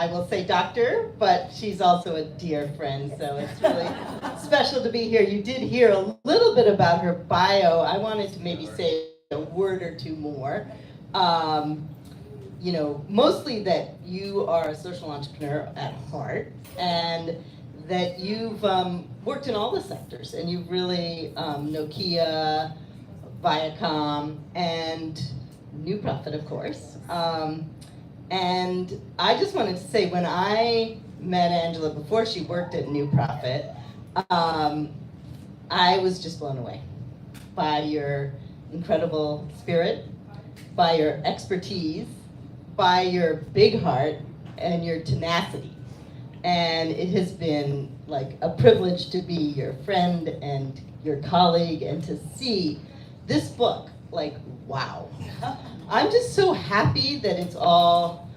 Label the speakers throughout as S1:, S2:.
S1: I will say doctor, but she's also a dear friend, so it's really special to be here. You did hear a little bit about her bio. I wanted to maybe say a word or two more. Um, mostly that you are a social entrepreneur at heart, and that you've worked in all the sectors, and you've really, Nokia, Viacom, and New Profit, of course. And I just wanted to say, when I met Angela before she worked at New Profit, I was just blown away by your incredible spirit, by your expertise, by your big heart, and your tenacity. And it has been like a privilege to be your friend and your colleague, and to see this book, like, wow. I'm just so happy that it's all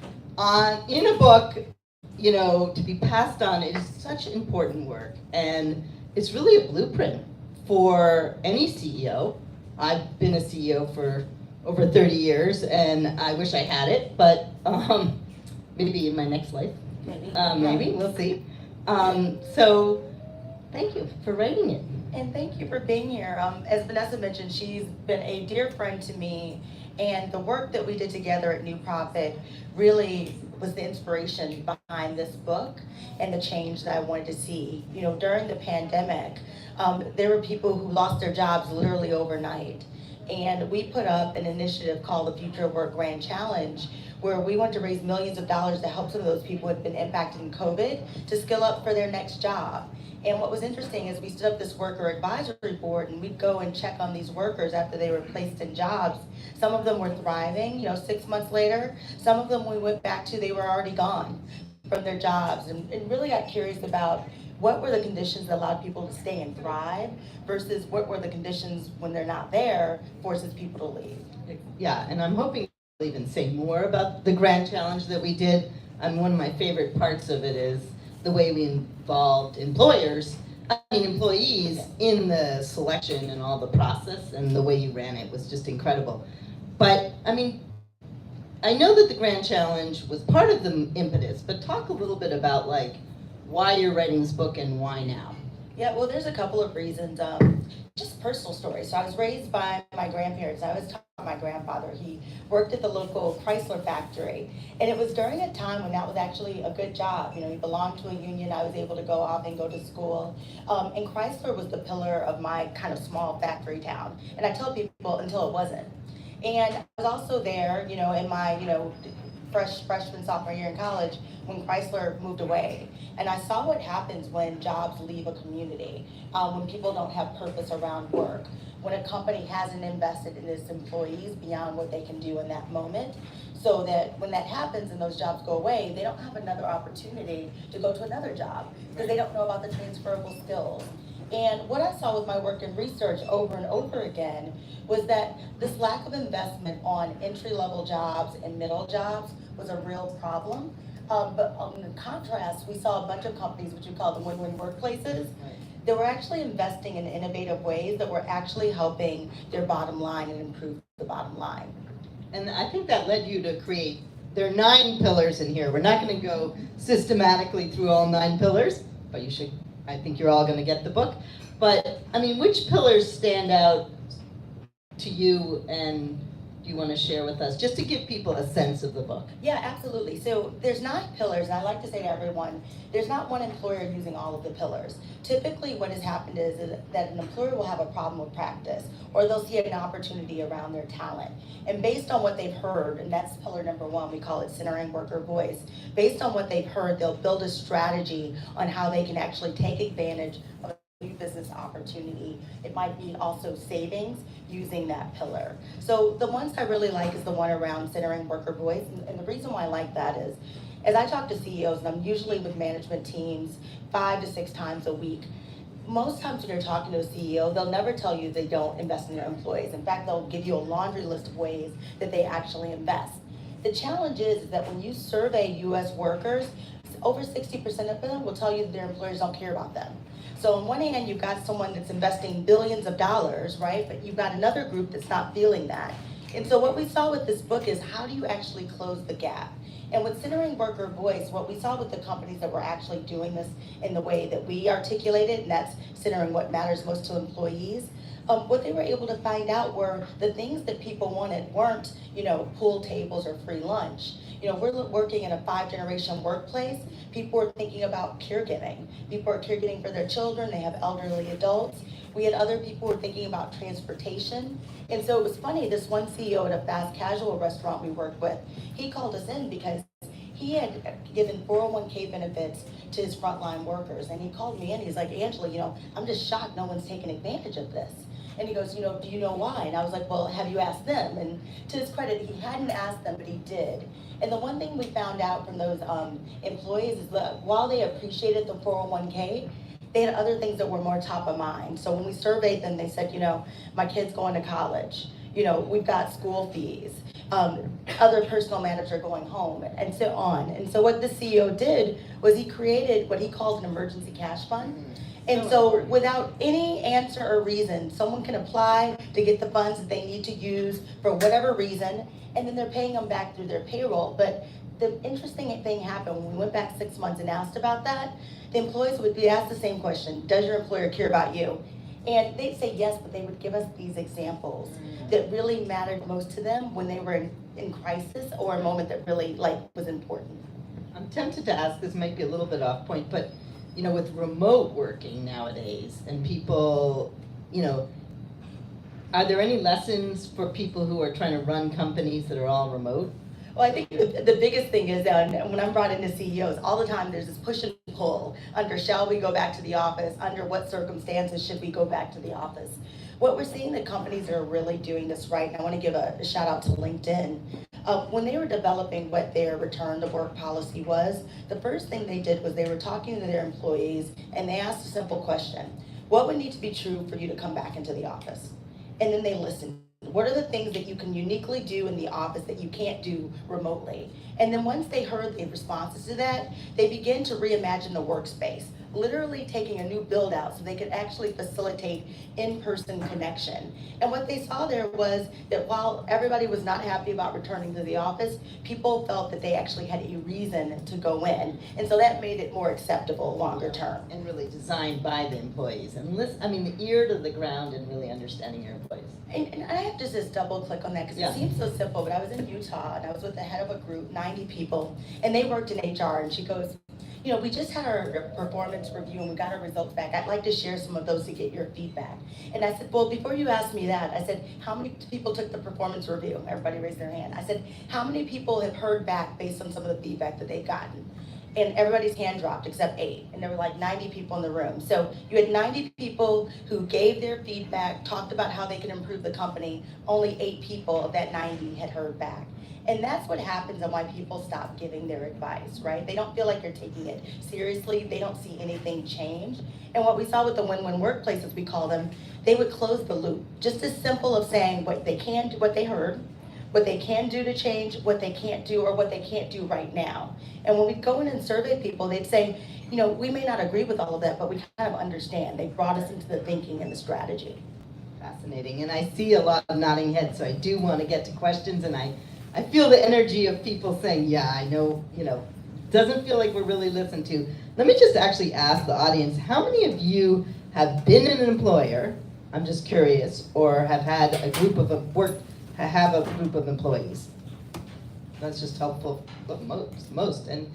S1: in a book, to be passed on. It is such important work, and it's really a blueprint for any CEO. I've been a CEO for over 30 years, and I wish I had it, but maybe in my next life. Maybe, we'll see. So thank you for writing it.
S2: And thank you for being here. As Vanessa mentioned, she's been a dear friend to me, and the work that we did together at New Profit really was the inspiration behind this book and the change that I wanted to see. During the pandemic, there were people who lost their jobs literally overnight. And we put up an initiative called the Future of Work Grand Challenge, where we wanted to raise millions of dollars to help some of those people who had been impacted in COVID to skill up for their next job. And what was interesting is we stood up this worker advisory board, and we'd go and check on these workers after they were placed in jobs. Some of them were thriving, 6 months later. Some of them we went back to, they were already gone from their jobs, and really got curious about what were the conditions that allowed people to stay and thrive versus what were the conditions when they're not there forces people to leave.
S1: Yeah, and I'm hoping you'll even say more about the grand challenge that we did. And one of my favorite parts of it is the way we involved employees in the selection and all the process, and the way you ran it was just incredible. But I know that the grand challenge was part of the impetus, but talk a little bit about why you're writing this book and why now.
S2: Yeah, well, there's a couple of reasons. Just personal stories. So I was raised by my grandparents. I was taught by my grandfather. He worked at the local Chrysler factory. And it was during a time when that was actually a good job. He belonged to a union. I was able to go off and go to school. And Chrysler was the pillar of my kind of small factory town. And I tell people until it wasn't. And I was also there, in my, freshman, sophomore year in college when Chrysler moved away. And I saw what happens when jobs leave a community, when people don't have purpose around work, when a company hasn't invested in its employees beyond what they can do in that moment, so that when that happens and those jobs go away, they don't have another opportunity to go to another job because they don't know about the transferable skills. And what I saw with my work and research over and over again was that this lack of investment on entry-level jobs and middle jobs was a real problem. But in contrast, we saw a bunch of companies, which we call the win-win workplaces, that were actually investing in innovative ways that were actually helping their bottom line and improve the bottom line.
S1: And I think that led you to create, there are 9 pillars in here. We're not going to go systematically through all 9 pillars, but I think you're all going to get the book. But which pillars stand out to you, and do you want to share with us, just to give people a sense of the book?
S2: Yeah, absolutely. So there's 9 pillars, and I like to say to everyone, there's not one employer using all of the pillars. Typically what has happened is that an employer will have a problem with practice, or they'll see an opportunity around their talent. And based on what they've heard, and that's pillar number 1, we call it centering worker voice. Based on what they've heard, they'll build a strategy on how they can actually take advantage of a new business opportunity. It might be also savings using that pillar. So the ones I really like is the one around centering worker voice. And the reason why I like that is, as I talk to CEOs, and I'm usually with management teams 5 to 6 times a week, most times when you're talking to a CEO, they'll never tell you they don't invest in their employees. In fact, they'll give you a laundry list of ways that they actually invest. The challenge is that when you survey US workers, over 60% of them will tell you that their employers don't care about them. So on one hand, you've got someone that's investing billions of dollars, right? But you've got another group that's not feeling that. And so what we saw with this book is how do you actually close the gap? And with centering worker voice, what we saw with the companies that were actually doing this in the way that we articulated, and that's centering what matters most to employees, what they were able to find out were the things that people wanted weren't, pool tables or free lunch. We're working in a 5-generation workplace. People are thinking about caregiving. People are caregiving for their children. They have elderly adults. We had other people who were thinking about transportation. And so it was funny, this one CEO at a fast casual restaurant we worked with, he called us in because he had given 401k benefits to his frontline workers. And he called me in, he's like, Angela, I'm just shocked no one's taken advantage of this. And he goes, do you know why? And I was like, well, have you asked them? And to his credit, he hadn't asked them, but he did. And the one thing we found out from those employees is that while they appreciated the 401k, they had other things that were more top of mind. So when we surveyed them, they said, my kid's going to college. We've got school fees. Other personal matters are going home, and so on. And so what the CEO did was he created what he calls an emergency cash fund. And so without any answer or reason, someone can apply to get the funds that they need to use for whatever reason, and then they're paying them back through their payroll. But the interesting thing happened when we went back 6 months and asked about that, the employees would be asked the same question, does your employer care about you? And they'd say yes, but they would give us these examples that really mattered most to them when they were in crisis or a moment that really was important.
S1: I'm tempted to ask, this might be a little bit off point, but with remote working nowadays and people, are there any lessons for people who are trying to run companies that are all remote?
S2: Well, I think the biggest thing is that when I'm brought into CEOs, all the time there's this push and pull under shall we go back to the office, under what circumstances should we go back to the office. What we're seeing that companies are really doing this right, and I want to give a shout out to LinkedIn. When they were developing what their return to work policy was, the first thing they did was they were talking to their employees and they asked a simple question. What would need to be true for you to come back into the office? And then they listened. What are the things that you can uniquely do in the office that you can't do remotely? And then once they heard the responses to that, they began to reimagine the workspace, literally taking a new build out so they could actually facilitate in-person connection. And what they saw there was that while everybody was not happy about returning to the office, people felt that they actually had a reason to go in. And so that made it more acceptable longer term.
S1: And really designed by the employees and the ear to the ground and really understanding your employees.
S2: And I have to just double click on that because it seems so simple, but I was in Utah and I was with the head of a group, 90 people, and they worked in HR, and she goes, we just had our performance review and we got our results back. I'd like to share some of those to get your feedback. And I said, well, before you ask me that, I said, how many people took the performance review? Everybody raised their hand. I said, how many people have heard back based on some of the feedback that they've gotten? And everybody's hand dropped except 8. And there were like 90 people in the room. So you had 90 people who gave their feedback, talked about how they could improve the company. Only 8 people of that 90 had heard back. And that's what happens and why people stop giving their advice, right? They don't feel like you're taking it seriously. They don't see anything change. And what we saw with the win-win workplaces, we call them, they would close the loop. Just as simple of saying what they can do, what they heard, what they can do to change, what they can't do, or what they can't do right now. And when we go in and survey people, they'd say, we may not agree with all of that, but we kind of understand. They brought us into the thinking and the strategy.
S1: Fascinating. And I see a lot of nodding heads, so I do want to get to questions, and I feel the energy of people saying, yeah, I know, doesn't feel like we're really listened to. Let me just actually ask the audience, how many of you have been an employer, I'm just curious, or have had a group of employees? That's just helpful for most. And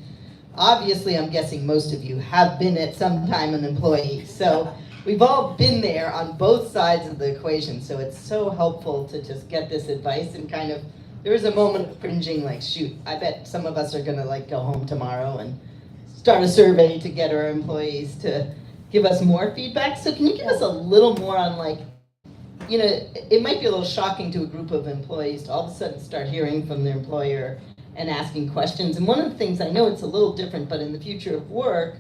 S1: obviously, I'm guessing most of you have been at some time an employee. So we've all been there on both sides of the equation. So it's so helpful to just get this advice and kind of, there was a moment of cringing, like, shoot, I bet some of us are gonna go home tomorrow and start a survey to get our employees to give us more feedback. So can you give us a little more on it might be a little shocking to a group of employees to all of a sudden start hearing from their employer and asking questions. And one of the things, I know it's a little different, but in the future of work,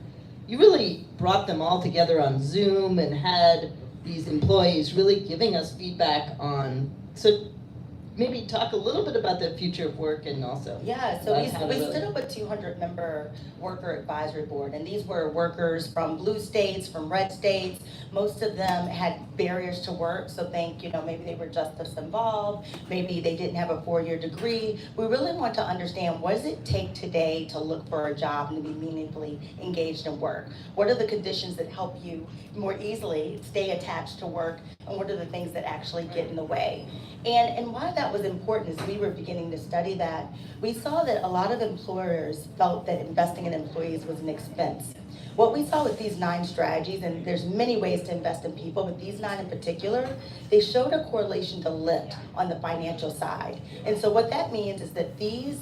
S1: you really brought them all together on Zoom and had these employees really giving us feedback on, so maybe talk a little bit about the future of work and also.
S2: Yeah, so we
S1: really-
S2: stood up a 200-member worker advisory board, and these were workers from blue states, from red states. Most of them had barriers to work, so think, maybe they were justice involved, maybe they didn't have a 4-year degree. We really want to understand, what does it take today to look for a job and to be meaningfully engaged in work? What are the conditions that help you more easily stay attached to work, and what are the things that actually get in the way? And why that was important is we were beginning to study that. We saw that a lot of employers felt that investing in employees was an expense. What we saw with these 9 strategies, and there's many ways to invest in people, but these 9 in particular, they showed a correlation to lift on the financial side. And so what that means is that these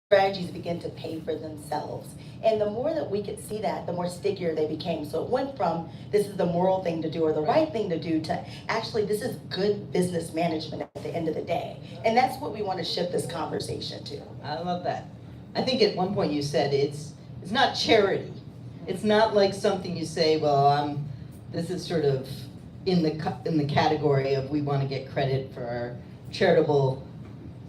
S2: strategies begin to pay for themselves. And the more that we could see that, the more stickier they became. So it went from, this is the moral thing to do or the right thing to do, to actually, this is good business management at the end of the day. And that's what we want to shift this conversation to.
S1: I love that. I think at one point you said it's not charity. It's not like something you say, well, this is sort of in the category of we want to get credit for our charitable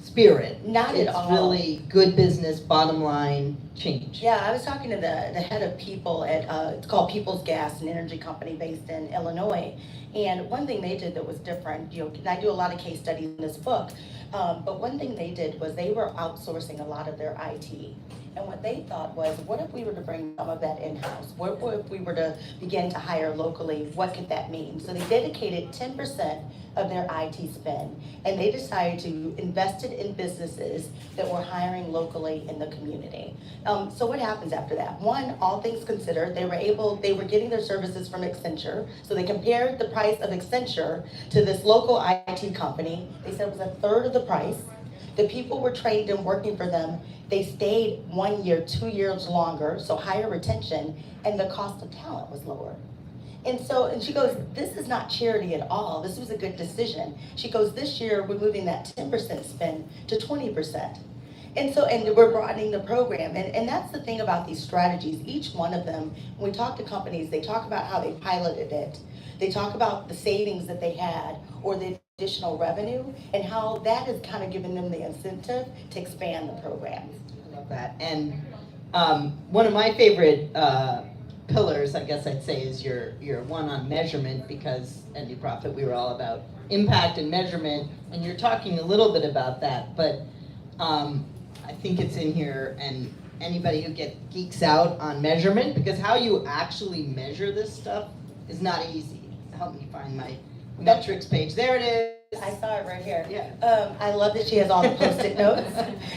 S1: spirit.
S2: Not at all.
S1: It's really good business, bottom line change.
S2: Yeah, I was talking to the head of people at, it's called People's Gas, an energy company based in Illinois. And one thing they did that was different, I do a lot of case studies in this book, but one thing they did was they were outsourcing a lot of their IT. And what they thought was, what if we were to bring some of that in-house? What if we were to begin to hire locally? What could that mean? So they dedicated 10% of their IT spend, and they decided to invest it in businesses that were hiring locally in the community. So what happens after that? One, all things considered, they were getting their services from Accenture, so they compared the price of Accenture to this local IT company. They said it was a third of the price. The people were trained and working for them. They stayed 1 year, 2 years longer, so higher retention, and the cost of talent was lower. And she goes, this is not charity at all. This was a good decision. She goes, this year we're moving that 10% spend to 20%. And we're broadening the program. And that's the thing about these strategies. Each one of them, when we talk to companies, they talk about how they piloted it. They talk about the savings that they had or the additional revenue, and how that has kind of given them the incentive to expand the program.
S1: I love that. And one of my favorite pillars, I guess I'd say, is your one on measurement, because at New Profit we were all about impact and measurement, and you're talking a little bit about that, but I think it's in here, and anybody who geeks out on measurement, because how you actually measure this stuff is not easy. Help me find my metrics page. There it is.
S2: I saw it right here.
S1: Yeah.
S2: I love that she has all the Post-it notes.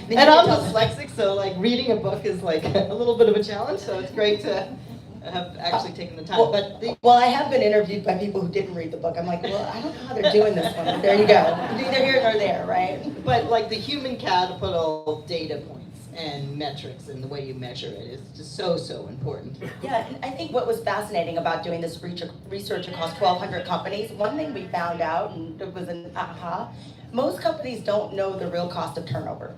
S1: And I'm dyslexic, so like reading a book is like a little bit of a challenge, so it's great to have actually taken the time.
S2: Well, I have been interviewed by people who didn't read the book. I'm like, well, I don't know how they're doing this one. There you go. Neither here nor there, right?
S1: But like the human capital data points and metrics and the way you measure it is just so important.
S2: Yeah, and I think what was fascinating about doing this research across 1,200 companies, one thing we found out, and it was an aha, most companies don't know the real cost of turnover.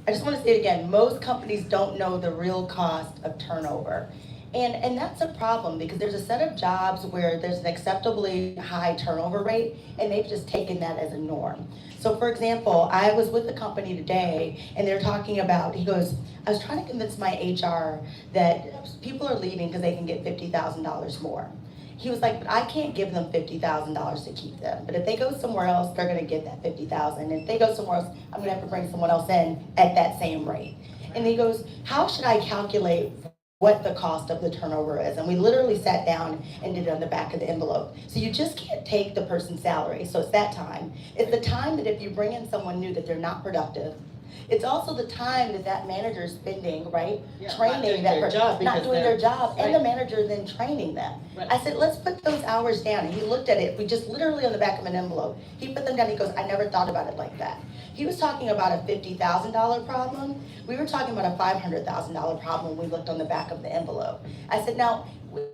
S2: I just want to say it again, most companies don't know the real cost of turnover. And that's a problem, because there's a set of jobs where there's an acceptably high turnover rate, and they've just taken that as a norm. So for example, I was with a company today, and they're talking about, he goes, I was trying to convince my HR that people are leaving because they can get $50,000 more. He was like, but I can't give them $50,000 to keep them. But if they go somewhere else, they're gonna get that $50,000. And if they go somewhere else, I'm gonna have to bring someone else in at that same rate. And he goes, how should I calculate what the cost of the turnover is? And we literally sat down and did it on the back of the envelope. So you just can't take the person's salary. So it's that time. It's the time that if you bring in someone new that they're not productive. It's also the time that that manager is spending, right?
S1: Yeah,
S2: training that person, not doing their job,
S1: right.
S2: and the manager then training them.
S1: Right.
S2: I said, let's put those hours down. And he looked at it, we just literally on the back of an envelope. He put them down, he goes, I never thought about it like that. He was talking about a $50,000 problem. We were talking about a $500,000 problem when we looked on the back of the envelope. I said, now,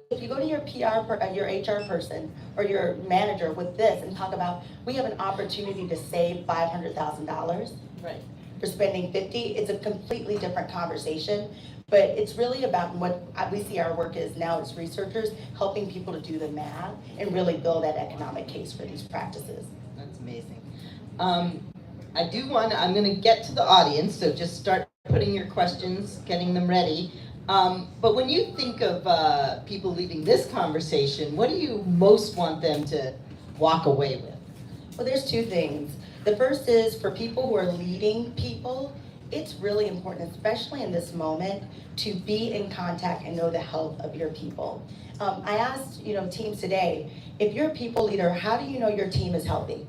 S2: if you go to your your HR person or your manager with this and talk about, we have an opportunity to save $500,000
S1: Right.
S2: for spending 50, it's a completely different conversation. But it's really about what we see our work is now as researchers, helping people to do the math and really build that economic case for these practices.
S1: That's amazing. I'm going to get to the audience, so just start putting your questions, getting them ready. But when you think of people leaving this conversation, what do you most want them to walk away with?
S2: Well, there's two things. The first is for people who are leading people, it's really important, especially in this moment, to be in contact and know the health of your people. I asked, teams today, if you're a people leader, how do you know your team is healthy?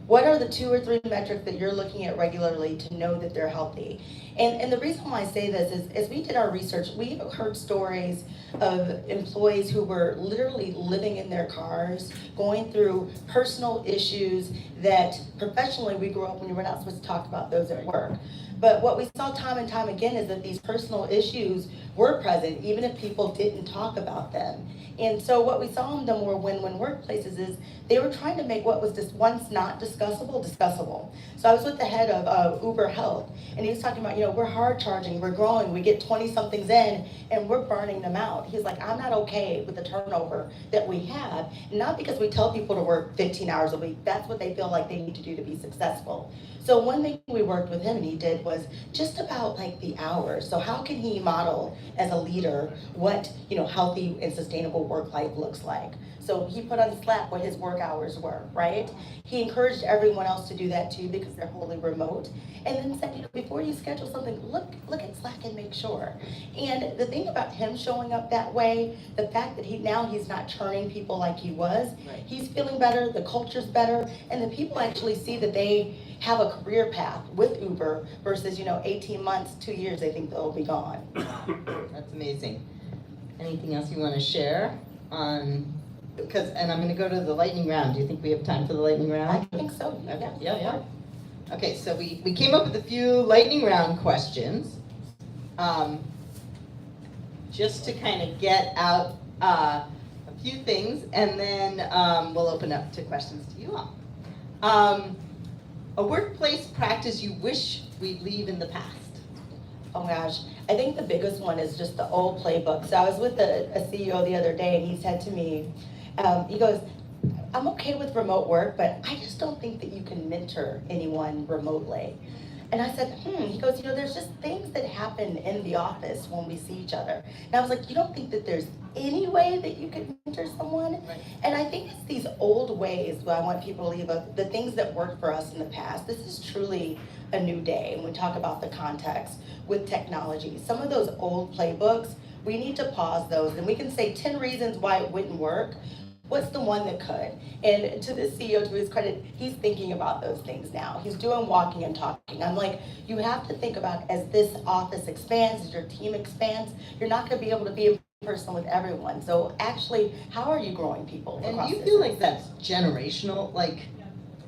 S2: What are the 2 or 3 metrics that you're looking at regularly to know that they're healthy? And the reason why I say this is, as we did our research, we heard stories of employees who were literally living in their cars, going through personal issues that professionally we grew up when you were not supposed to talk about those at work. But what we saw time and time again is that these personal issues were present, even if people didn't talk about them. And so what we saw in the more win-win workplaces is they were trying to make what was just once not discussable. So I was with the head of Uber Health, and he was talking about, we're hard charging, we're growing, we get 20 somethings in, and we're burning them out. He's like, I'm not okay with the turnover that we have, not because we tell people to work 15 hours a week. That's what they feel like they need to do to be successful. So one thing we worked with him and he did was just about like the hours. So how can he model as a leader what healthy and sustainable work life looks like? So he put on Slack what his work hours were, right? He encouraged everyone else to do that too because they're wholly remote. And then said, before you schedule something, look at Slack and make sure. And the thing about him showing up that way, the fact that he's not churning people like he was,
S1: Right.
S2: He's feeling better, the culture's better, and the people actually see that they have a career path with Uber versus 18 months, 2 years, they think they'll be gone.
S1: That's amazing. Anything else you want to share on? And I'm going to go to the lightning round. Do you think we have time for the lightning round?
S2: I think so.
S1: Okay. Yeah. Okay, so we came up with a few lightning round questions, just to kind of get out a few things, and then we'll open up to questions to you all. A workplace practice you wish we'd leave in the past?
S2: Oh gosh, I think the biggest one is just the old playbook. So I was with a CEO the other day and he said to me, he goes, I'm okay with remote work, but I just don't think that you can mentor anyone remotely. And I said, he goes, there's just things that happen in the office when we see each other. And I was like, you don't think that there's any way that you could mentor someone?
S1: Right.
S2: And I think it's these old ways that I want people to leave the things that worked for us in the past. This is truly a new day. And we talk about the context with technology. Some of those old playbooks, we need to pause those and we can say 10 reasons why it wouldn't work. What's the one that could? And to this CEO, to his credit, he's thinking about those things now. He's doing walking and talking. I'm like, you have to think about as this office expands, as your team expands, you're not going to be able to be in person with everyone. So actually, how are you growing people?
S1: And do you feel like that's generational? Like,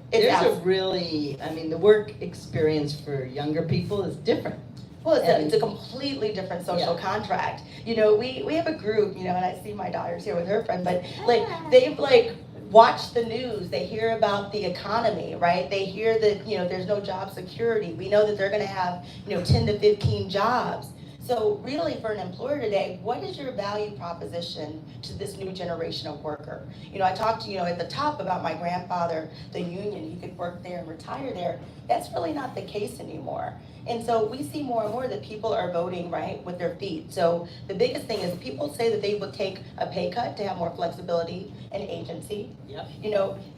S1: there's the work experience for younger people is different.
S2: Well, it's a completely different social contract. We have a group, and I see my daughter's here with her friend, but they've watched the news, they hear about the economy, right? They hear that, there's no job security. We know that they're gonna have, 10 to 15 jobs. So really for an employer today, what is your value proposition to this new generation of worker? I talked to at the top about my grandfather, the union, he could work there and retire there. That's really not the case anymore. And so we see more and more that people are voting, right, with their feet. So the biggest thing is people say that they would take a pay cut to have more flexibility and agency.
S1: Yep.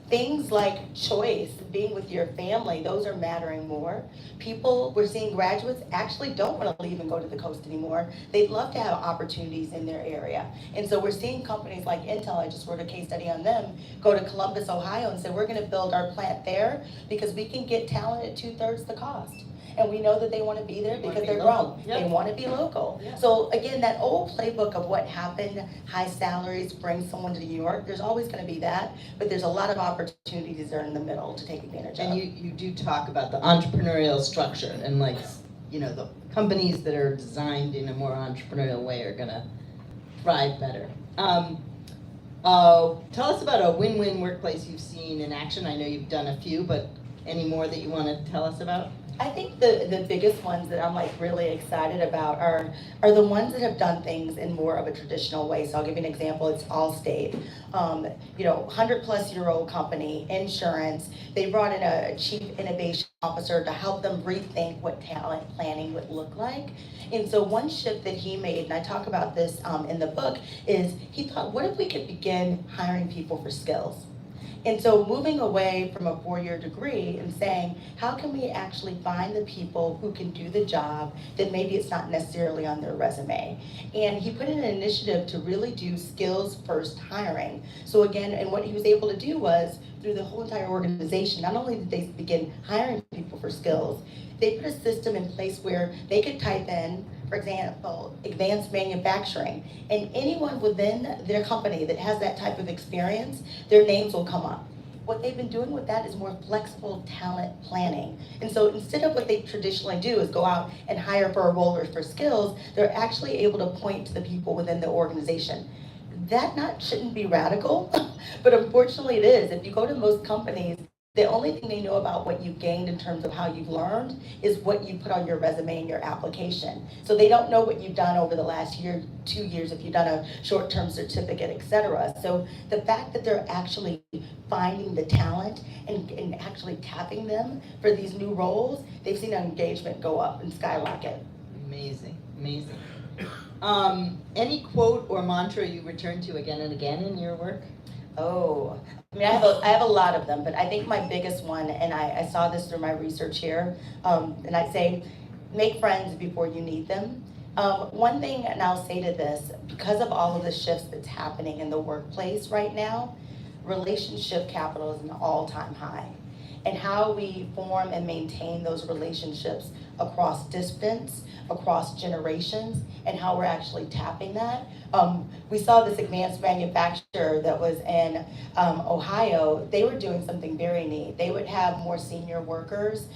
S2: Things like choice, being with your family, those are mattering more. We're seeing graduates actually don't want to leave and go to the coast anymore. They'd love to have opportunities in their area. And so we're seeing companies like Intel, I just wrote a case study on them, go to Columbus, Ohio and say, we're going to build our plant there because we can get talent at 2/3 the cost. And we know that they want to be there because they're grown.
S1: Yep.
S2: They want to be local.
S1: Yep.
S2: So again, that old playbook of what happened, high salaries, bring someone to New York, there's always going to be that, but there's a lot of opportunities there in the middle to take advantage of.
S1: And you do talk about the entrepreneurial structure and the companies that are designed in a more entrepreneurial way are going to thrive better. Tell us about a win-win workplace you've seen in action. I know you've done a few, but any more that you want to tell us about?
S2: I think the biggest ones that I'm like really excited about are the ones that have done things in more of a traditional way. So I'll give you an example. It's Allstate, 100-plus-year-old company, insurance. They brought in a chief innovation officer to help them rethink what talent planning would look like. And so one shift that he made, and I talk about this in the book, is he thought, what if we could begin hiring people for skills? And so moving away from a 4-year degree and saying, how can we actually find the people who can do the job that maybe it's not necessarily on their resume? And he put in an initiative to really do skills first hiring. So again, and what he was able to do was, through the whole entire organization, not only did they begin hiring people for skills, they put a system in place where they could type in, for example, advanced manufacturing, and anyone within their company that has that type of experience, their names will come up. What they've been doing with that is more flexible talent planning. And so instead of what they traditionally do is go out and hire for a role or for skills, they're actually able to point to the people within the organization. That shouldn't be radical, but unfortunately it is. If you go to most companies, the only thing they know about what you've gained in terms of how you've learned is what you put on your resume and your application. So they don't know what you've done over the last year, 2 years, if you've done a short-term certificate, et cetera. So the fact that they're actually finding the talent and actually tapping them for these new roles, they've seen engagement go up and skyrocket.
S1: Amazing, amazing. Any quote or mantra you return to again and again in your work?
S2: Oh, I mean, I have a lot of them, but I think my biggest one, and I saw this through my research here, and I say, make friends before you need them. One thing, and I'll say to this, because of all of the shifts that's happening in the workplace right now, relationship capital is an all-time high. And how we form and maintain those relationships across distance, across generations, and how we're actually tapping that. We saw this advanced manufacturer that was in Ohio. They were doing something very neat. They would have more senior workers.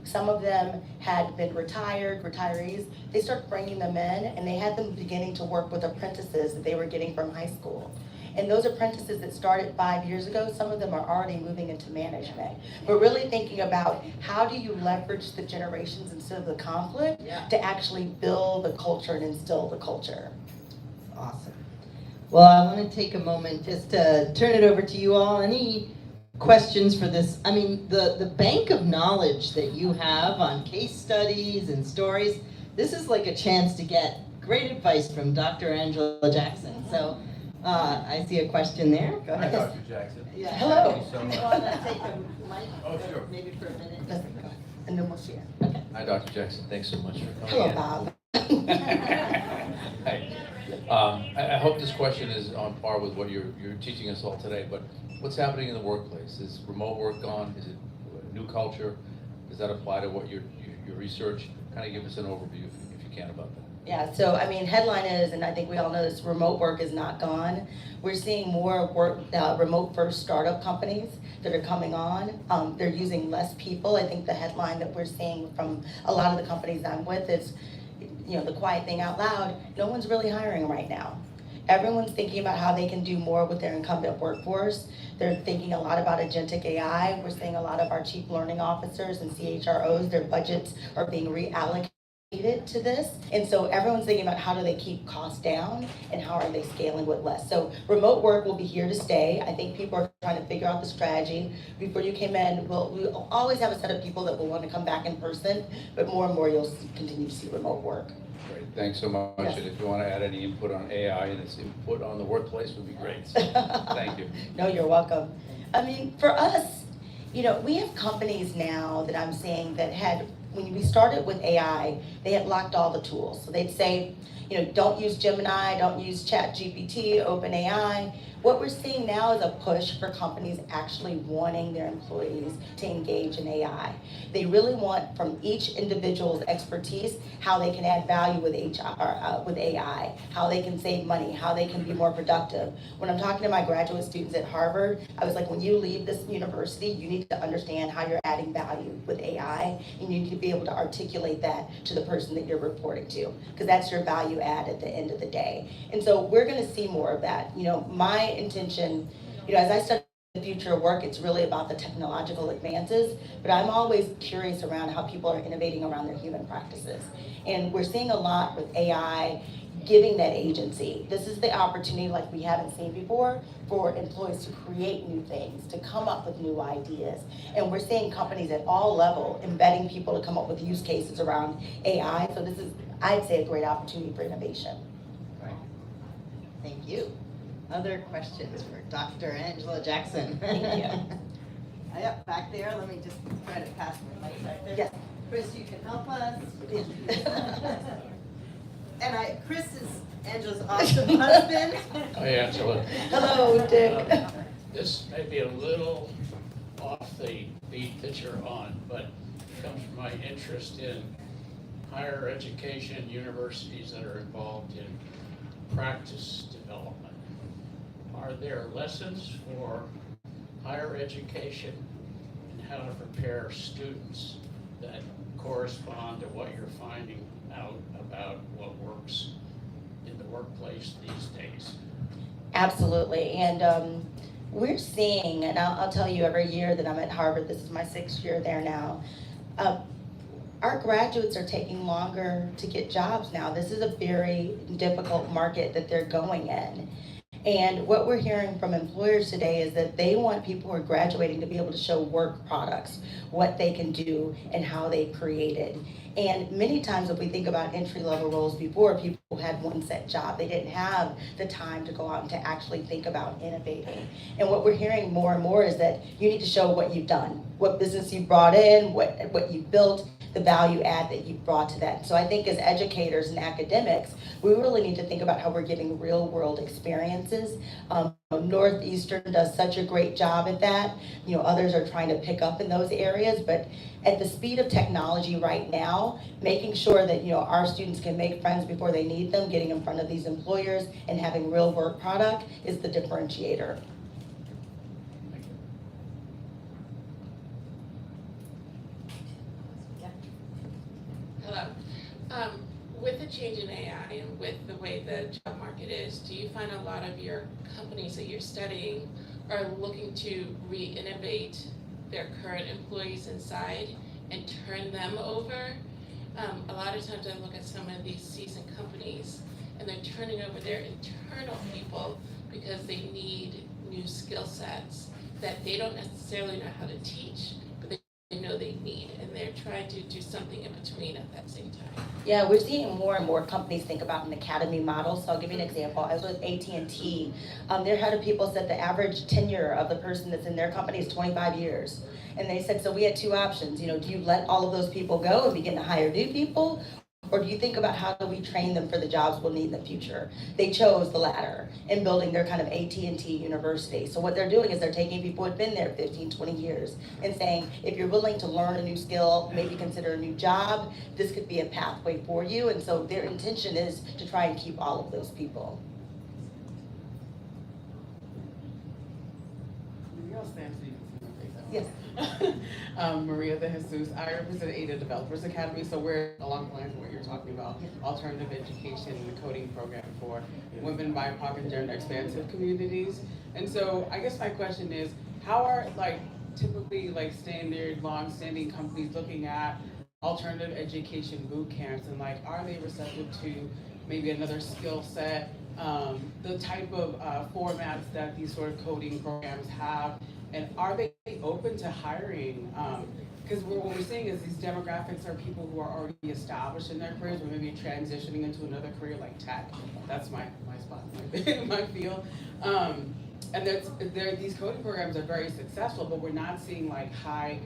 S2: Some of them had been retirees. They started bringing them in, and they had them beginning to work with apprentices that they were getting from high school. And those apprentices that started 5 years ago, some of them are already moving into management. But really thinking about how do you leverage the generations instead of the conflict to actually build the culture and instill the culture.
S1: Awesome. Well, I want to take a moment just to turn it over to you all. Any questions for this? I mean, the bank of knowledge that you have on case studies and stories, this is like a chance to get great advice from Dr. Angela Jackson. So I see a question there. Go
S3: Hi,
S1: ahead.
S3: Dr. Jackson.
S2: Yeah. Hello.
S3: Thank you so
S1: You
S3: much.
S1: want to take the mic?
S3: Oh, sure.
S1: Maybe for a minute.
S2: And then we'll share.
S1: Okay.
S3: Hi, Dr. Jackson. Thanks so much for
S2: Hello,
S3: coming
S2: Bob.
S3: Hi. I hope this question is on par with what you're teaching us all today, but what's happening in the workplace? Is remote work gone? Is it a new culture? Does that apply to what your research? Kind of give us an overview if you can about that.
S2: Yeah, so I mean, headline is, and I think we all know this, remote work is not gone. We're seeing more work, remote first startup companies that are coming on. They're using less people. I think the headline that we're seeing from a lot of the companies I'm with is, the quiet thing out loud, no one's really hiring right now. Everyone's thinking about how they can do more with their incumbent workforce. They're thinking a lot about agentic AI. We're seeing a lot of our chief learning officers and CHROs, their budgets are being reallocated to this. And so everyone's thinking about how do they keep costs down and how are they scaling with less. So remote work will be here to stay. I think people are trying to figure out the strategy. Before you came in, we'll always have a set of people that will want to come back in person, but more and more you'll continue to see remote work.
S3: Great, thanks so much.
S2: Yes.
S3: And if you want to add any input on AI and its input on the workplace would be great. So, thank you.
S2: No, you're welcome. I mean, for us, we have companies now that I'm seeing that had, when we started with AI, they had locked all the tools. So they'd say, don't use Gemini, don't use ChatGPT, OpenAI. What we're seeing now is a push for companies actually wanting their employees to engage in AI. They really want from each individual's expertise how they can add value with AI, how they can save money, how they can be more productive. When I'm talking to my graduate students at Harvard, I was like, when you leave this university, you need to understand how you're adding value with AI, and you need to be able to articulate that to the person that you're reporting to, because that's your value add at the end of the day. And so we're going to see more of that. My intention, as I studied future of work, it's really about the technological advances, but I'm always curious around how people are innovating around their human practices. And we're seeing a lot with AI giving that agency. This is the opportunity like we haven't seen before for employees to create new things, to come up with new ideas. And we're seeing companies at all levels embedding people to come up with use cases around AI. So this is, I'd say, a great opportunity for innovation.
S1: Right. Thank you. Other questions for Dr. Angela Jackson?
S2: Thank you.
S1: Yep, back there. Let me just try to pass my mic back there.
S2: Yes.
S1: Chris, you can help us. And Chris is Angela's awesome husband.
S3: Hi, Angela.
S2: Hello, Dick.
S4: This may be a little off the beat that you're on, but it comes from my interest in higher education, universities that are involved in practice development. Are there lessons for higher education and how to prepare students that correspond to what you're finding out about what works in the workplace these days?
S2: Absolutely, and we're seeing, and I'll tell you, every year that I'm at Harvard, this is my 6th year there now, our graduates are taking longer to get jobs now. This is a very difficult market that they're going in. And what we're hearing from employers today is that they want people who are graduating to be able to show work products, what they can do and how they created. And many times if we think about entry-level roles before, people had one set job. They didn't have the time to go out and to actually think about innovating. And what we're hearing more and more is that you need to show what you've done, what business you brought in, what you built, the value add that you brought to that. So I think as educators and academics, we really need to think about how we're giving real world experiences. Northeastern does such a great job at that. You know, others are trying to pick up in those areas, but at the speed of technology right now, making sure that, you know, our students can make friends before they need them, getting in front of these employers and having real work product is the differentiator.
S5: Hello. With the change in AI and with the way the job market is, do you find a lot of your companies that you're studying are looking to re-innovate their current employees inside and turn them over? A lot of times I look at some of these seasoned companies and they're turning over their internal people because they need new skill sets that they don't necessarily know how to teach, but they know they need, and they're trying to do something in between at that same time.
S2: Yeah, we're seeing more and more companies think about an academy model. So I'll give you an example. I was with AT&T. Their head of people said the average tenure of the person that's in their company is 25 years. And they said, so we had two options. You know, do you let all of those people go and begin to hire new people? Or do you think about how do we train them for the jobs we'll need in the future? They chose the latter in building their kind of AT&T university. So what they're doing is they're taking people who've been there 15, 20 years and saying, if you're willing to learn a new skill, maybe consider a new job, this could be a pathway for you. And so their intention is to try and keep all of those people. Yes.
S6: Maria De Jesus. I represent Ada Developers Academy, so we're along the lines of what you're talking about, alternative education and the coding program for women, BIPOC, and gender expansive communities. And so I guess my question is, how are typically standard, long-standing companies looking at alternative education boot camps, and are they receptive to maybe another skill set, the type of formats that these sort of coding programs have? And are they open to hiring? Because what we're seeing is these demographics are people who are already established in their careers, or maybe transitioning into another career like tech. That's my spot, my field. And these coding programs are very successful, but we're not seeing high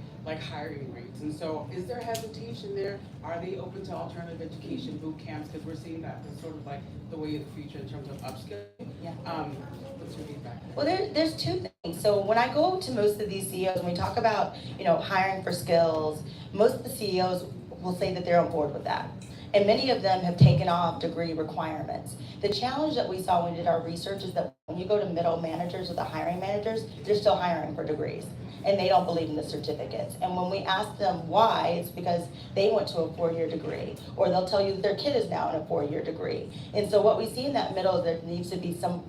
S6: hiring rates. And so is there hesitation there? Are they open to alternative education boot camps? Because we're seeing that as sort of the way of the future in terms of upskilling.
S2: Yeah.
S6: What's your feedback?
S2: Well, there's two things. So when I go to most of these CEOs, when we talk about, hiring for skills, most of the CEOs will say that they're on board with that. And many of them have taken off degree requirements. The challenge that we saw when we did our research is that when you go to middle managers or the hiring managers, they're still hiring for degrees. and they don't believe in the certificates. And when we ask them why, it's because they went to a 4-year degree, or they'll tell you that their kid is now in a 4-year degree. And so what we see in that middle is there needs to be some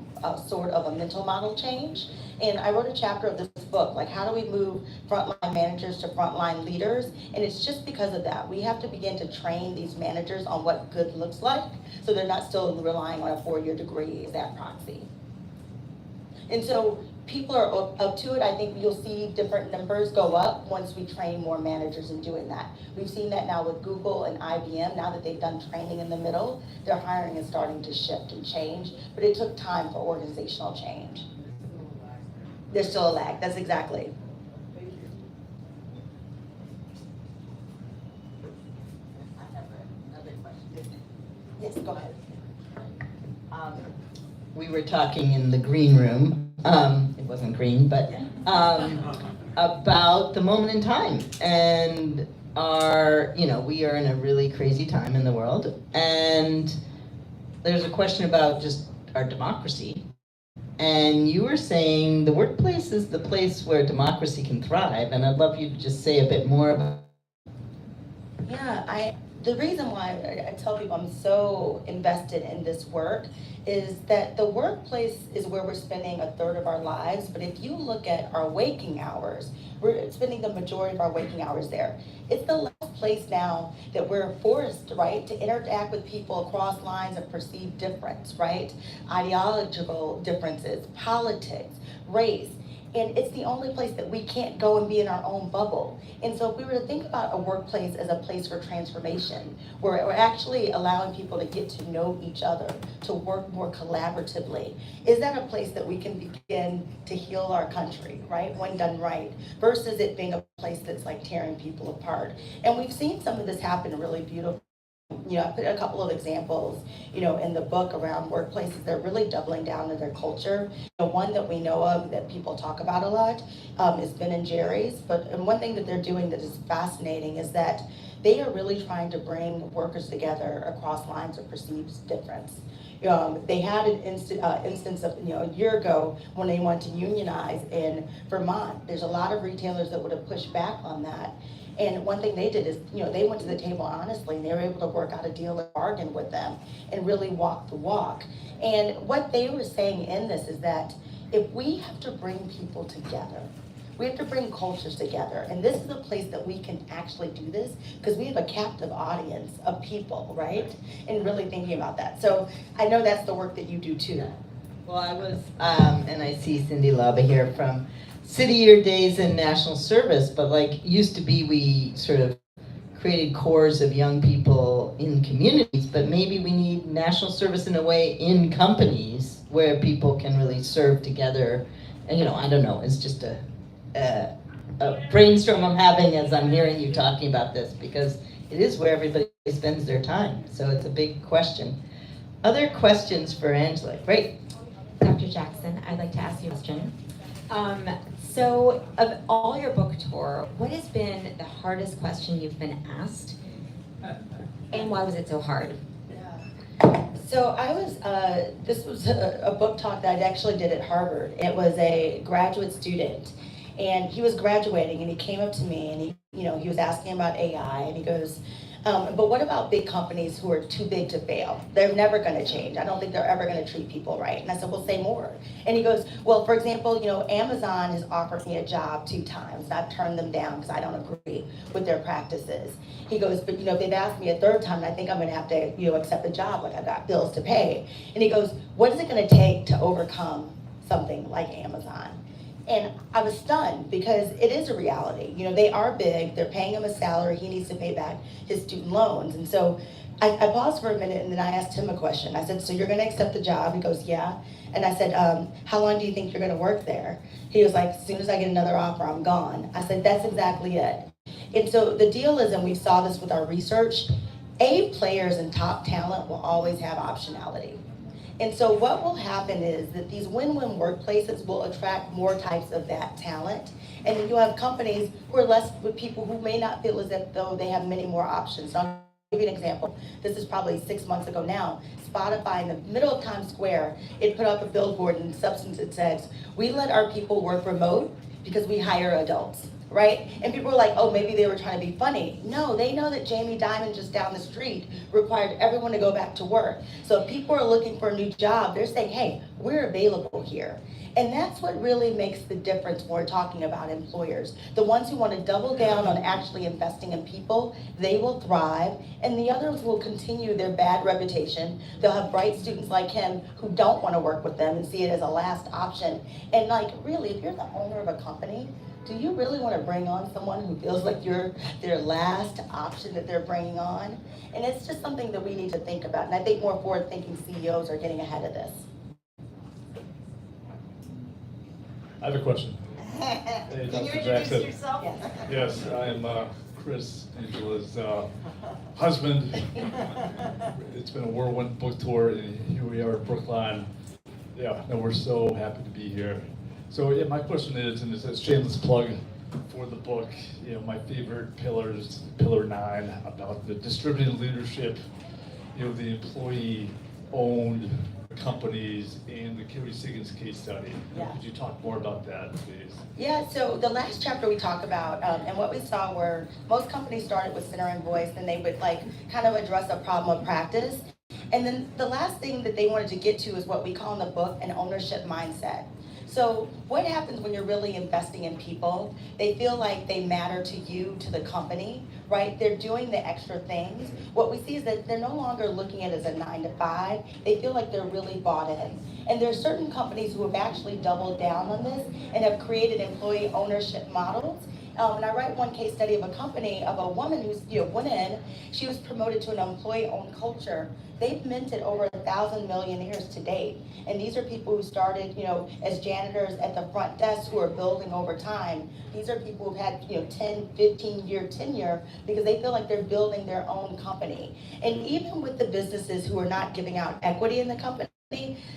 S2: sort of a mental model change. And I wrote a chapter of this book, like how do we move frontline managers to frontline leaders? And it's just because of that. We have to begin to train these managers on what good looks like, so they're not still relying on a 4-year degree as that proxy. And so people are up to it. I think you'll see different numbers go up once we train more managers in doing that. We've seen that now with Google and IBM. Now that they've done training in the middle, their hiring is starting to shift and change, but it took time for organizational change. There's still a lag, that's exactly.
S6: Thank you.
S1: I have another question.
S2: Yes, go ahead.
S1: We were talking in the green room, it wasn't green, but about the moment in time. And we are in a really crazy time in the world. And there's a question about just our democracy. And you were saying the workplace is the place where democracy can thrive. And I'd love you to just say a bit more about.
S2: Yeah, the reason why I tell people I'm so invested in this work is that the workplace is where we're spending 1/3 of our lives, but if you look at our waking hours, we're spending the majority of our waking hours there. It's the last place now that we're forced, right, to interact with people across lines of perceived difference, right? Ideological differences, politics, race. And it's the only place that we can't go and be in our own bubble. And so if we were to think about a workplace as a place for transformation, where we're actually allowing people to get to know each other, to work more collaboratively, is that a place that we can begin to heal our country, right, when done right, versus it being a place that's like tearing people apart? And we've seen some of this happen really beautifully. I put a couple of examples, in the book around workplaces. They're really doubling down on their culture. One that we know of that people talk about a lot is Ben & Jerry's. And one thing that they're doing that is fascinating is that they are really trying to bring workers together across lines of perceived difference. They had an instance of, a year ago when they wanted to unionize in Vermont. There's a lot of retailers that would have pushed back on that. And one thing they did is, they went to the table honestly, and they were able to work out a deal and bargain with them and really walk the walk. And what they were saying in this is that if we have to bring people together, we have to bring cultures together. And this is a place that we can actually do this because we have a captive audience of people, right? And really thinking about that. So I know that's the work that you do too.
S1: Well, I was, and I see Cindy Laba here from City Year Days and National Service, but used to be, we sort of created cores of young people in communities, but maybe we need national service in a way in companies where people can really serve together. And I don't know, it's just a brainstorm I'm having as I'm hearing you talking about this, because it is where everybody spends their time. So it's a big question. Other questions for Angela? Great.
S7: Dr. Jackson, I'd like to ask you a question. So of all your book tour, what has been the hardest question you've been asked? And why was it so hard?
S2: So I was, this was a book talk that I actually did at Harvard. It was a graduate student, and he was graduating, and he came up to me, and he was asking about AI, and he goes, but what about big companies who are too big to fail? They're never going to change. I don't think they're ever going to treat people right. And I said, well, say more. And he goes, well, for example, Amazon has offered me a job 2 times. And I've turned them down because I don't agree with their practices. He goes, but if they've asked me a 3rd time, I think I'm going to have to accept the job. I've got bills to pay. And he goes, what is it going to take to overcome something like Amazon? And I was stunned because it is a reality. They are big, they're paying him a salary, he needs to pay back his student loans. And so I paused for a minute, and then I asked him a question. I said, so you're gonna accept the job? He goes, yeah. And I said, how long do you think you're gonna work there? He was like, as soon as I get another offer, I'm gone. I said, that's exactly it. And so the deal is, and we saw this with our research, A players and top talent will always have optionality. And so what will happen is that these win-win workplaces will attract more types of that talent. And then you'll have companies who are less with people who may not feel as if though they have many more options. So I'll give you an example. This is probably 6 months ago now. Spotify, in the middle of Times Square, it put up a billboard in substance that says, we let our people work remote because we hire adults, right? And people were like, oh, maybe they were trying to be funny. No, they know that Jamie Dimon just down the street required everyone to go back to work. So if people are looking for a new job, they're saying, hey, we're available here. And that's what really makes the difference when we're talking about employers. The ones who want to double down on actually investing in people, they will thrive, and the others will continue their bad reputation. They'll have bright students like him who don't want to work with them and see it as a last option. And like, really, if you're the owner of a company, do you really want to bring on someone who feels like you're their last option that they're bringing on? And it's just something that we need to think about. And I think more forward-thinking CEOs are getting ahead of this.
S8: I have a question.
S1: Can you
S8: Dr.
S1: introduce
S8: Jackson.
S1: yourself?
S2: Yes.
S8: Yes, I am Chris, Angela's husband. It's been a whirlwind book tour, and here we are at Brookline. Yeah, no, we're so happy to be here. So yeah, my question is, and it's a shameless plug for the book, you know, my favorite pillar is pillar 9 about the distributed leadership, you know, the employee-owned companies and the Kerry Siggins case study.
S2: Yeah.
S8: Could you talk more about that, please?
S2: Yeah, so the last chapter we talk about, and what we saw were most companies started with center and voice, and they would like kind of address a problem of practice. And then the last thing that they wanted to get to is what we call in the book an ownership mindset. So what happens when you're really investing in people? They feel like they matter to you, to the company, right? They're doing the extra things. What we see is that they're no longer looking at it as a 9 to 5. They feel like they're really bought in. And there are certain companies who have actually doubled down on this and have created employee ownership models. And I write one case study of a company, of a woman who's went in, she was promoted to an employee-owned culture. They've minted over 1,000 millionaires to date. And these are people who started, as janitors at the front desk who are building over time. These are people who've had, 10, 15-year tenure because they feel like they're building their own company. And even with the businesses who are not giving out equity in the company,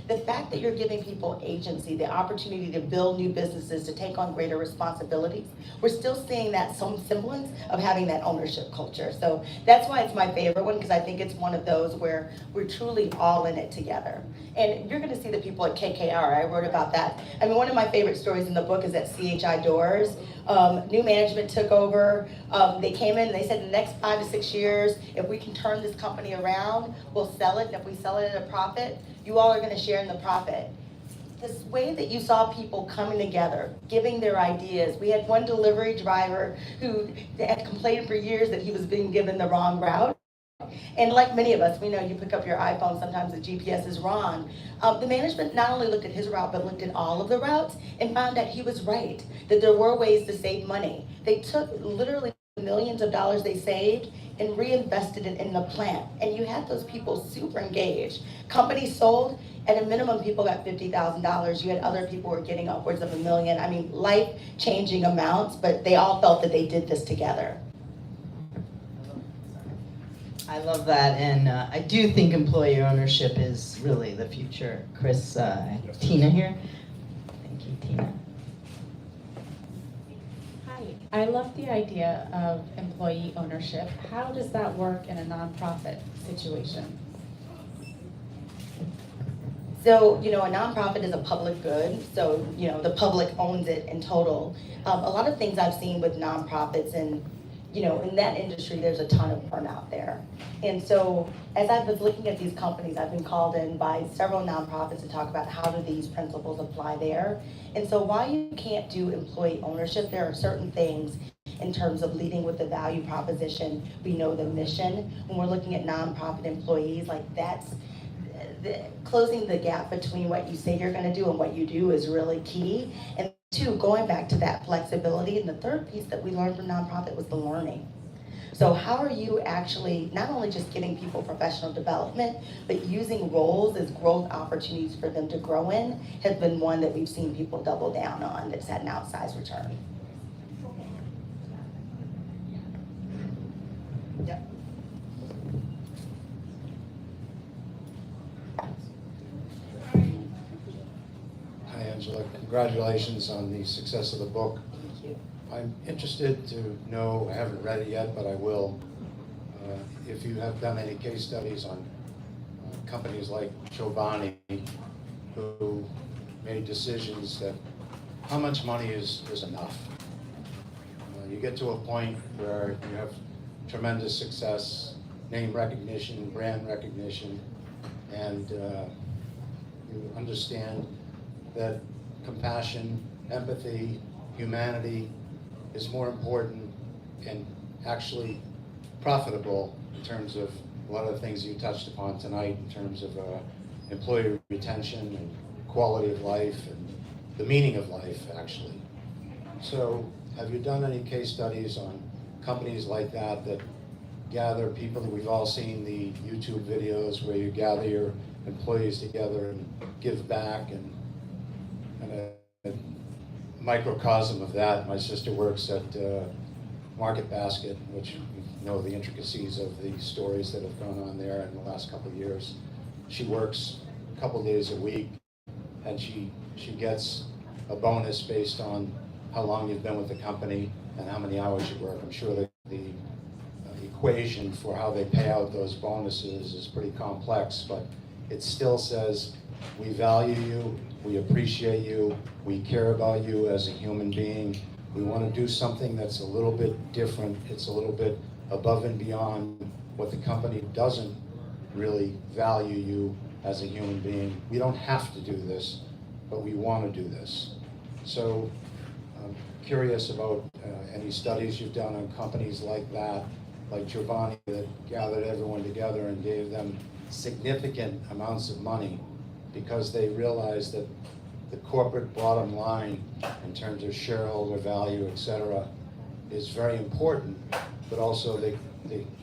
S2: the fact that you're giving people agency, the opportunity to build new businesses, to take on greater responsibilities, we're still seeing that some semblance of having that ownership culture. So that's why it's my favorite one, because I think it's one of those where we're truly all in it together. And you're going to see the people at KKR. I wrote about that. I mean, one of my favorite stories in the book is at CHI Doors. New management took over. They came in and they said in the next 5 to 6 years, if we can turn this company around, we'll sell it. And if we sell it at a profit, you all are going to share in the profit. This way that you saw people coming together, giving their ideas. We had one delivery driver who had complained for years that he was being given the wrong route. And like many of us, we know you pick up your iPhone, sometimes the GPS is wrong. The management not only looked at his route, but looked at all of the routes and found that he was right, that there were ways to save money. They took literally millions of dollars they saved and reinvested it in the plant. And you had those people super engaged. Companies sold, at a minimum, people got $50,000. You had other people who were getting upwards of $1 million. I mean, life-changing amounts, but they all felt that they did this together.
S1: I love that, and I do think employee ownership is really the future. Chris, Tina here. Thank you, Tina.
S9: Hi, I love the idea of employee ownership. How does that work in a nonprofit situation?
S2: So, a nonprofit is a public good, so, the public owns it in total. A lot of things I've seen with nonprofits and, in that industry, there's a ton of burnout there. And so, as I was looking at these companies, I've been called in by several nonprofits to talk about how do these principles apply there. And so while you can't do employee ownership, there are certain things in terms of leading with the value proposition. We know the mission. When we're looking at nonprofit employees, like that's, closing the gap between what you say you're going to do and what you do is really key. And two, going back to that flexibility. And the third piece that we learned from nonprofit was the learning. So how are you actually not only just giving people professional development, but using roles as growth opportunities for them to grow in has been one that we've seen people double down on that's had an outsized return. Yep.
S10: Hi, Angela. Congratulations on the success of the book.
S2: Thank you.
S10: I'm interested to know, I haven't read it yet, but I will, if you have done any case studies on companies like Chobani who made decisions that how much money is enough? You get to a point where you have tremendous success, name recognition, brand recognition, and you understand that compassion, empathy, humanity is more important and actually profitable in terms of a lot of the things you touched upon tonight in terms of employee retention and quality of life and the meaning of life, actually. So have you done any case studies on companies like that that gather people? We've all seen the YouTube videos where you gather your employees together and give back, and a microcosm of that, my sister works at Market Basket, which you know the intricacies of the stories that have gone on there in the last couple of years. She works a couple days a week, and she gets a bonus based on how long you've been with the company and how many hours you work. I'm sure that the equation for how they pay out those bonuses is pretty complex, but it still says, we value you, we appreciate you, we care about you as a human being. We want to do something that's a little bit different. It's a little bit above and beyond what the company doesn't really value you as a human being. We don't have to do this, but we want to do this. So I'm curious about any studies you've done on companies like that, like Giovanni, that gathered everyone together and gave them significant amounts of money because they realized that the corporate bottom line in terms of shareholder value, et cetera, is very important, but also the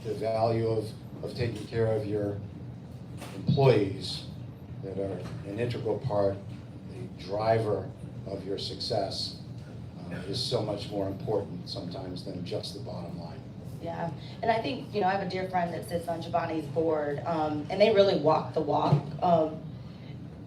S10: value of taking care of your employees that are an integral part, the driver of your success is so much more important sometimes than just the bottom line.
S2: Yeah, and I think, I have a dear friend that sits on Giovanni's board, and they really walk the walk.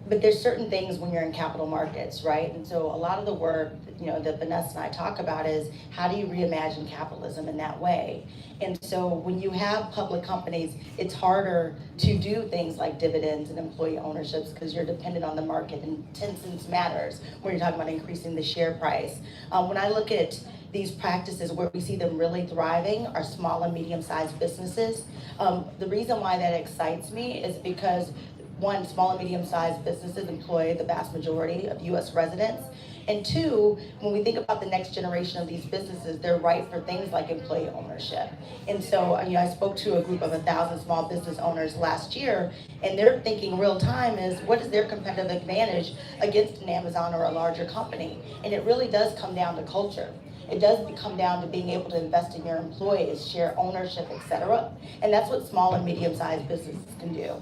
S2: But there's certain things when you're in capital markets, right? And so a lot of the work, that Vanessa and I talk about is how do you reimagine capitalism in that way? And so when you have public companies, it's harder to do things like dividends and employee ownerships because you're dependent on the market, and 10 cents matters when you're talking about increasing the share price. When I look at these practices where we see them really thriving are small and medium-sized businesses. The reason why that excites me is because one, small and medium-sized businesses employ the vast majority of U.S. residents. And two, when we think about the next generation of these businesses, they're ripe for things like employee ownership. And so, I spoke to a group of 1,000 small business owners last year, and they're thinking real time is, what is their competitive advantage against an Amazon or a larger company? And it really does come down to culture. It does come down to being able to invest in your employees, share ownership, et cetera. And that's what small and medium-sized businesses can do.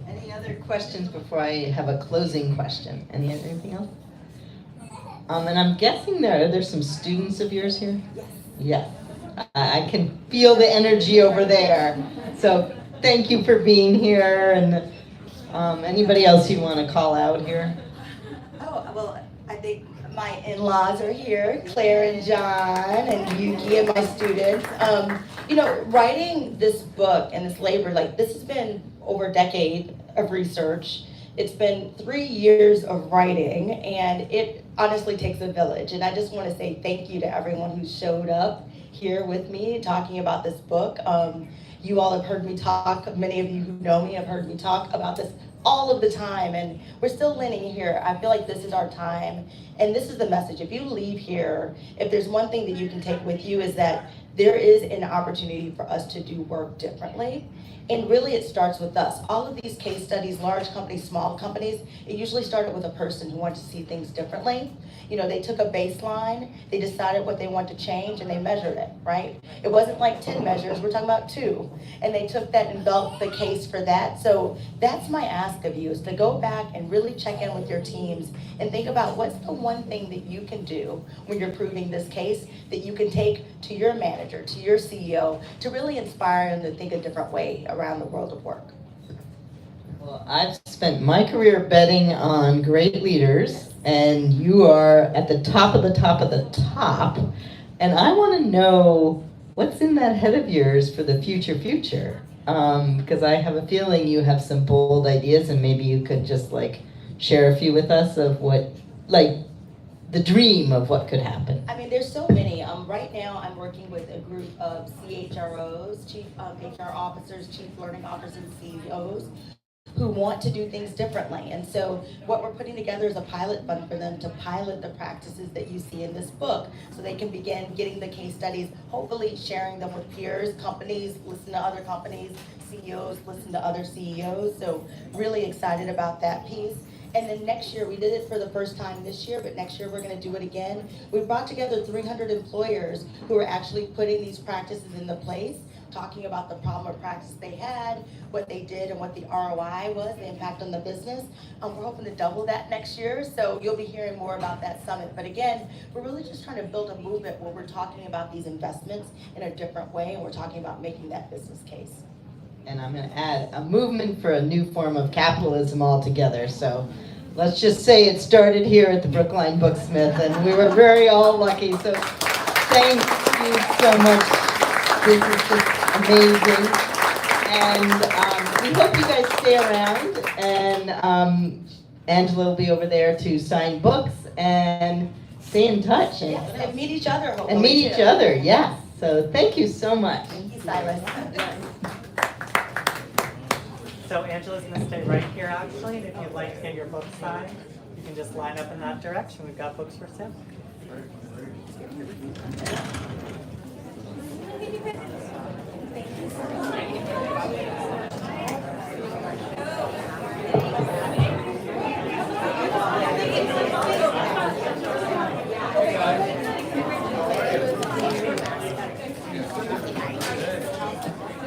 S1: Any other questions before I have a closing question? Anything else? And I'm guessing there's some students of yours here? Yes. I can feel the energy over there. So thank you for being here. And anybody else you want to call out here?
S2: Oh, well, I think my in-laws are here, Claire and John and Yuki and my students. Writing this book and this labor, this has been over a decade of research. It's been 3 years of writing, and it honestly takes a village. And I just want to say thank you to everyone who showed up here with me talking about this book. You all have heard me talk, many of you who know me have heard me talk about this all of the time, and we're still learning here. I feel like this is our time, and this is the message. If you leave here, if there's one thing that you can take with you is that there is an opportunity for us to do work differently. And really it starts with us. All of these case studies, large companies, small companies, it usually started with a person who wanted to see things differently. They took a baseline, they decided what they want to change, and they measured it, right? It wasn't like 10 measures, we're talking about 2. And they took that and developed the case for that. So that's my ask of you, is to go back and really check in with your teams and think about what's the one thing that you can do when you're proving this case that you can take to your manager, to your CEO, to really inspire them to think a different way around the world of work.
S1: Well, I've spent my career betting on great leaders, and you are at the top of the top of the top. And I want to know what's in that head of yours for the future? Because I have a feeling you have some bold ideas, and maybe you could just like share a few with us of what, like, the dream of what could happen.
S2: I mean, there's so many. Right now, I'm working with a group of CHROs, Chief HR Officers, Chief Learning Officers, and CEOs, who want to do things differently. And so what we're putting together is a pilot fund for them to pilot the practices that you see in this book, so they can begin getting the case studies, hopefully sharing them with peers, companies, listen to other companies, CEOs, listen to other CEOs. So really excited about that piece. And then next year, we did it for the first time this year, but next year we're gonna do it again. We brought together 300 employers who are actually putting these practices into place, talking about the problem or practice they had, what they did, and what the ROI was, the impact on the business. We're hoping to double that next year, so you'll be hearing more about that summit. But again, we're really just trying to build a movement where we're talking about these investments in a different way, and we're talking about making that business case.
S1: And I'm going to add a movement for a new form of capitalism altogether. So let's just say it started here at the Brookline Booksmith, and we were very all lucky. So thank you so much. This is just amazing. And we hope you guys stay around. And Angela will be over there to sign books and stay in touch.
S2: And meet each other, hopefully.
S1: And meet each
S2: too.
S1: other, yes. So thank you so much.
S2: Thank you, Silas.
S11: So Angela's gonna stay right here actually, and if you'd like to get your book signed, you can just line up in that direction. We've got books for sale.